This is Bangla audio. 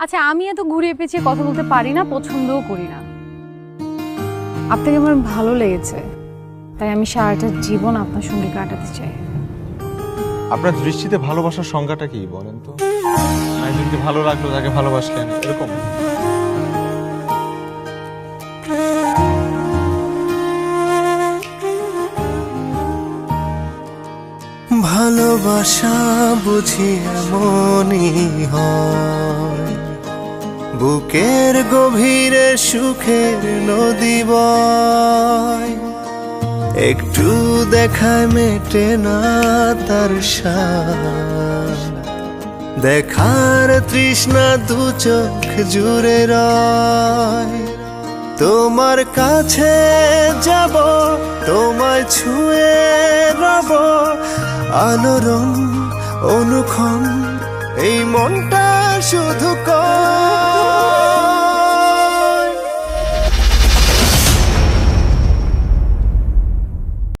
আচ্ছা, আমি এত ঘুরিয়ে পেঁচিয়ে কথা বলতে পারি না, পছন্দও করি না। আপনাকে আমার ভালো লেগেছে, তাই আমি সারাটা জীবন আপনার সঙ্গে কাটাতে চাই। আপনার দৃষ্টিতে ভালোবাসার সংজ্ঞাটা কি বলেন তো? একজনকে ভালো লাগলো, তাকে ভালোবাসলেন, এরকম? ভালোবাসা বুঝি এমনই হয়, বুকের গভীরে সুখের নদী বয়, একটু দেখায় মেটে না তার স্বাদ, দেখার তৃষ্ণা দু চোখ জুড়ে রয়। তোমার কাছে যাব, তোমায় ছুঁয়ে রব, আলোড়ন অনুক্ষণ এই মনটা শুধু কর।